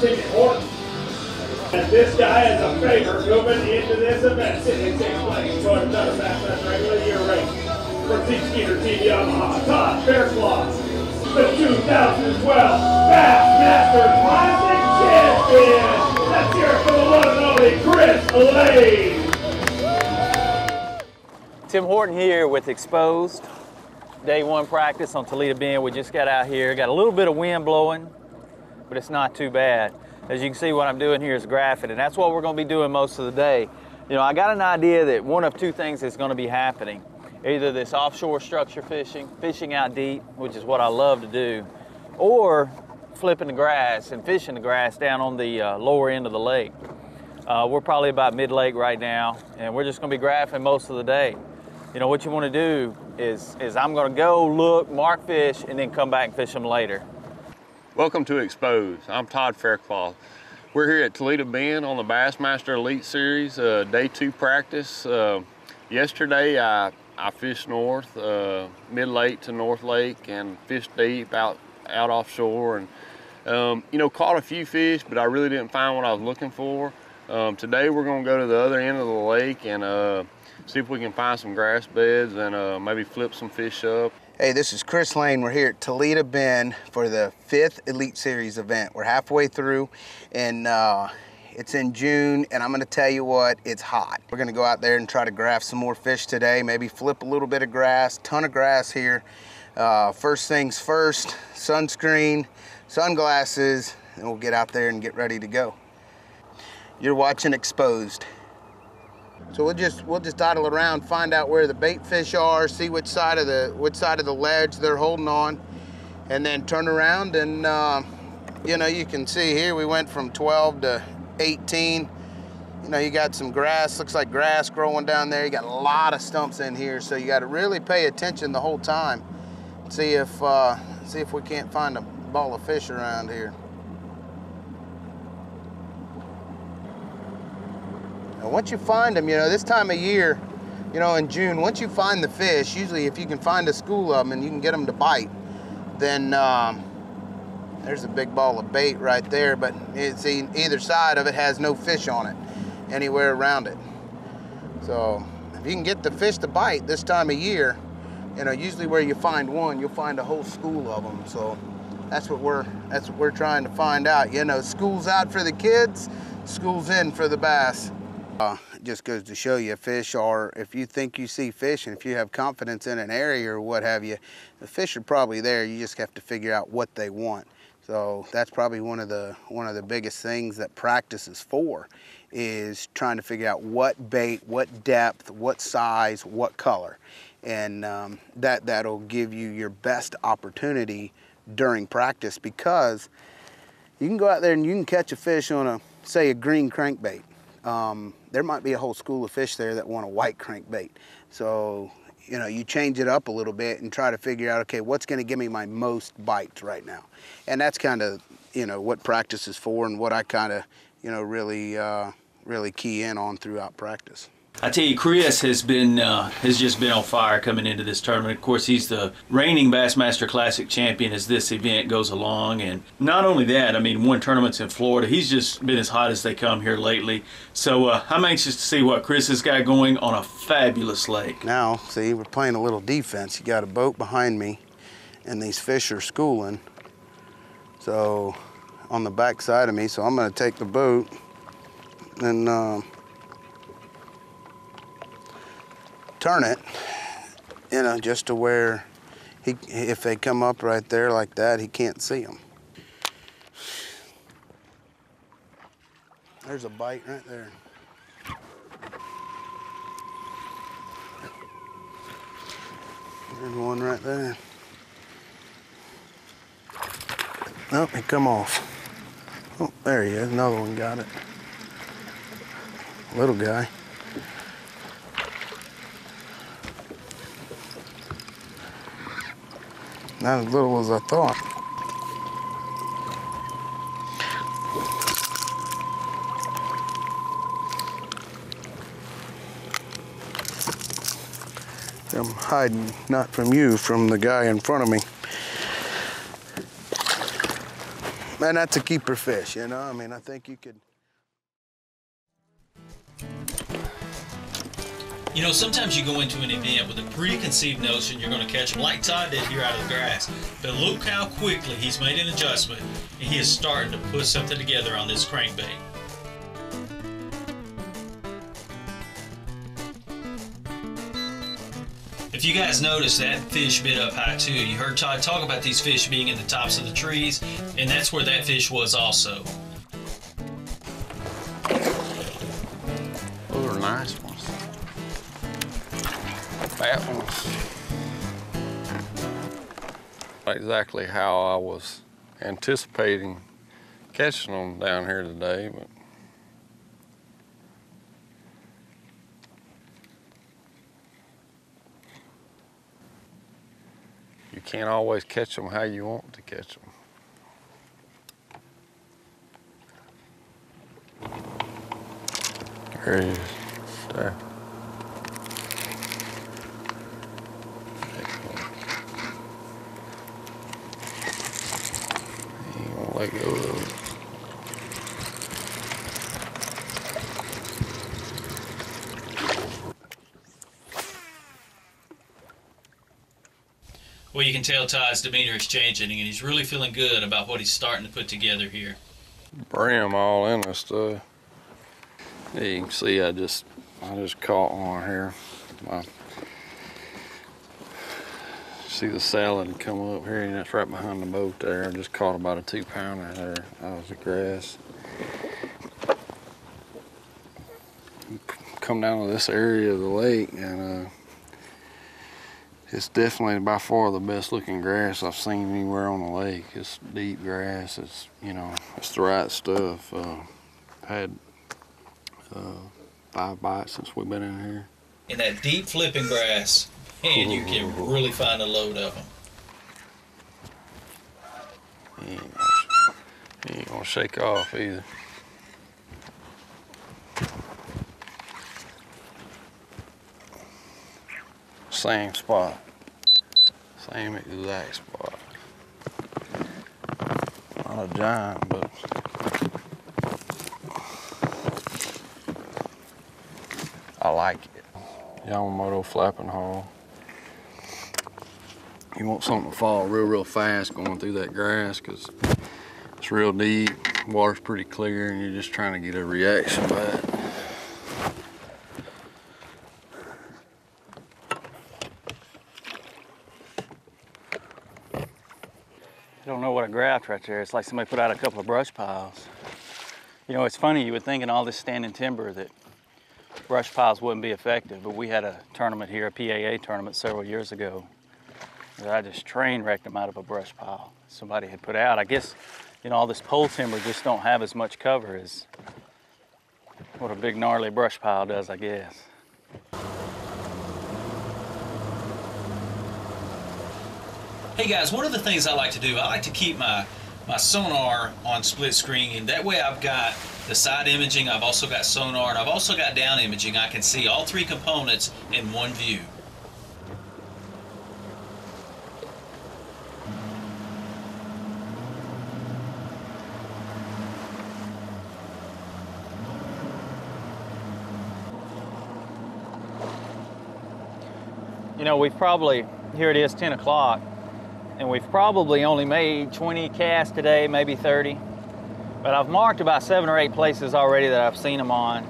Timmy Horton. And this guy is a favorite moving into this event. Sitting in 6th place, going another Bassmaster regular year race. From Team Skeeter Team Yamaha, Todd Fairclough, the 2012 Bassmaster Classic Champion. Let's hear it for the one and only Chris Lane. Tim Horton here with Exposed. Day 1 practice on Toledo Bend. We just got out here. Got a little bit of wind blowing, but it's not too bad. As you can see, what I'm doing here is graphing, and that's what we're going to be doing most of the day. You know, I got an idea that one of two things is going to be happening. Either this offshore structure fishing out deep, which is what I love to do, or flipping the grass and fishing the grass down on the lower end of the lake. We're probably about mid-lake right now, and we're just going to be graphing most of the day. You know, what you want to do is I'm going to go look, mark fish, and then come back and fish them later. Welcome to Exposed. I'm Todd Fairclough. We're here at Toledo Bend on the Bassmaster Elite Series, day 2 practice. Yesterday I fished north, mid-lake to North Lake, and fished deep out offshore, and you know, caught a few fish, but I really didn't find what I was looking for. Today we're going to go to the other end of the lake and see if we can find some grass beds and maybe flip some fish up. Hey, this is Chris Lane. We're here at Toledo Bend for the 5th Elite Series event. We're halfway through, and it's in June, and I'm gonna tell you what, it's hot. We're gonna go out there and try to graph some more fish today, maybe flip a little bit of grass, ton of grass here. First things first, sunscreen, sunglasses, and we'll get out there and get ready to go. You're watching Exposed. So we'll just dawdle around, find out where the bait fish are, see which side of the ledge they're holding on, and then turn around and you know, you can see here we went from 12 to 18. You know, you got some grass, looks like grass growing down there. You got a lot of stumps in here, so you got to really pay attention the whole time. See if we can't find a ball of fish around here. And once you find them, you know, this time of year, you know, in June, once you find the fish, usually if you can find a school of them and you can get them to bite, then there's a big ball of bait right there, but it's either side of it has no fish on it, anywhere around it. So if you can get the fish to bite this time of year, you know, usually where you find one, you'll find a whole school of them. So that's what we're trying to find out. You know, school's out for the kids, school's in for the bass. It just goes to show you, fish are, if you think you see fish and if you have confidence in an area or what have you, the fish are probably there. You just have to figure out what they want. So that's probably one of the biggest things that practice is for, is trying to figure out what bait, what depth, what size, what color. And that'll give you your best opportunity during practice, because you can go out there and you can catch a fish on say a green crankbait. There might be a whole school of fish there that want a white crankbait. So, you know, you change it up a little bit and try to figure out, okay, what's going to give me my most bites right now? And that's kind of, you know, what practice is for, and what I kind of, you know, really key in on throughout practice. I tell you, Chris has just been on fire coming into this tournament. Of course, he's the reigning Bassmaster Classic champion as this event goes along. And not only that, I mean, won tournaments in Florida. He's just been as hot as they come here lately. So I'm anxious to see what Chris has got going on a fabulous lake. Now, see, we're playing a little defense. You got a boat behind me, and these fish are schooling. So on the back side of me, so I'm going to take the boat and turn it, you know, just to where if they come up right there like that, he can't see them. There's a bite right there. There's one right there. Nope, he come off. Oh, there he is, another one got it. Little guy. Not as little as I thought. I'm hiding, not from you, from the guy in front of me. Man, that's a keeper fish, you know? I mean, I think you could. You know, sometimes you go into an event with a preconceived notion you're going to catch them like Todd did here out of the grass. But look how quickly he's made an adjustment, and he is starting to put something together on this crankbait. If you guys notice, that fish bit up high too. You heard Todd talk about these fish being in the tops of the trees, and that's where that fish was also. Those are nice ones. Fat ones. Not exactly how I was anticipating catching them down here today, but you can't always catch them how you want to catch them. There he is, there. He ain't gonna let go of it. Well, you can tell Todd's demeanor is changing, and he's really feeling good about what he's starting to put together here. Brim all in this stuff. Yeah, you can see I just caught one here. See the salad come up here, and that's right behind the boat there. I just caught about a 2-pounder there. That was the grass. Come down to this area of the lake, and it's definitely by far the best looking grass I've seen anywhere on the lake. It's deep grass. It's, you know, it's the right stuff. Had 5 bites since we've been in here. In that deep flipping grass, and you can really find a load of them. He ain't gonna shake off either. Same spot. Same exact spot. Not a giant, but I like it. Yamamoto flapping haul. You want something to fall real fast going through that grass because it's real deep, water's pretty clear, and you're just trying to get a reaction back. I don't know what a graft right there. It's like somebody put out a couple of brush piles. You know, it's funny, you would think in all this standing timber that brush piles wouldn't be effective, but we had a tournament here, a PAA tournament several years ago, that I just train wrecked them out of a brush pile somebody had put out. I guess, you know, all this pole timber just don't have as much cover as what a big gnarly brush pile does, I guess. Hey guys, one of the things I like to do, I like to keep my sonar on split screen, and that way I've got the side imaging, I've also got sonar, and I've also got down imaging. I can see all 3 components in one view. You know, we've probably, here it is 10 o'clock, and we've probably only made 20 casts today, maybe 30. But I've marked about 7 or 8 places already that I've seen them on.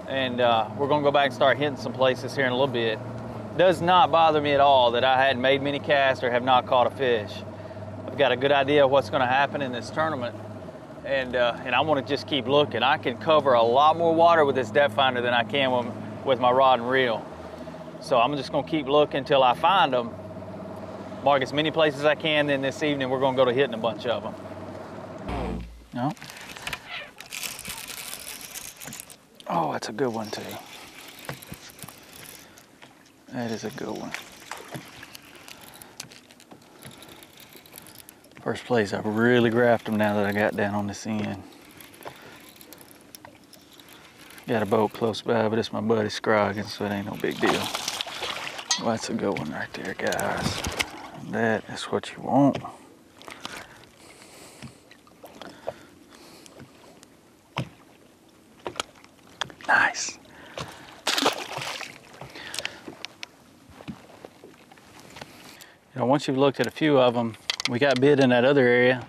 And we're gonna go back and start hitting some places here in a little bit. It does not bother me at all that I hadn't made many casts or have not caught a fish. I've got a good idea of what's gonna happen in this tournament. And I wanna just keep looking. I can cover a lot more water with this depth finder than I can with my rod and reel. So I'm just gonna keep looking until I find them. Mark as many places as I can, then this evening we're gonna go to hitting a bunch of them. No? Oh, that's a good one too. That is a good one. First place, I've really graphed them now that I got down on this end. Got a boat close by, but it's my buddy Scroggins, so it ain't no big deal. Well, that's a good one right there, guys. That is what you want. Nice. You know, once you've looked at a few of them, we got bit in that other area,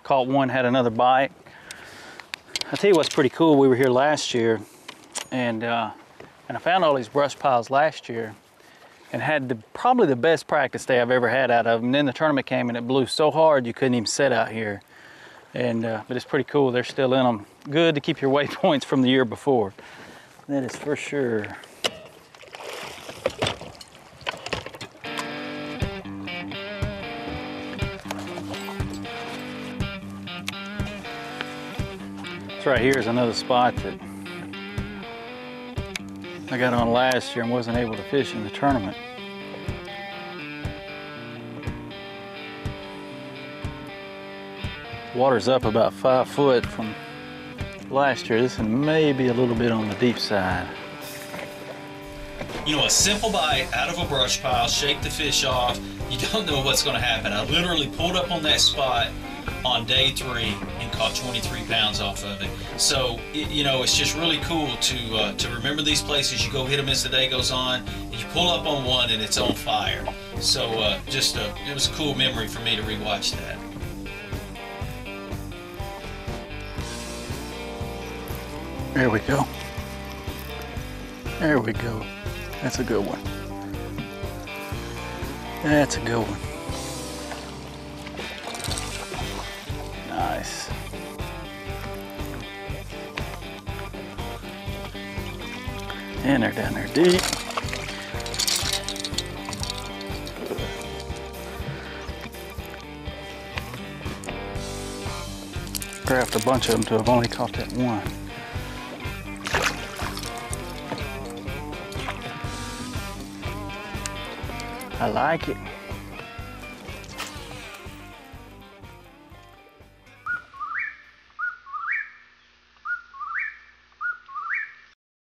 caught one, had another bite. I'll tell you what's pretty cool, we were here last year, and I found all these brush piles last year and had probably the best practice day I've ever had out of them. And then the tournament came and it blew so hard you couldn't even sit out here. And but it's pretty cool, they're still in them. Good to keep your waypoints from the year before. That is for sure. This right here is another spot that I got on last year and wasn't able to fish in the tournament. Water's up about 5 foot from last year. This is maybe a little bit on the deep side. You know, a simple bite out of a brush pile, shake the fish off. You don't know what's going to happen. I literally pulled up on that spot on day 3 and caught 23 pounds off of it. So, you know, it's just really cool to remember these places. You go hit them as the day goes on, and you pull up on one and it's on fire. So it was a cool memory for me to rewatch that. There we go. There we go. That's a good one. That's a good one. Nice. And they're down there deep. Grabbed a bunch of them to have only caught that one. I like it.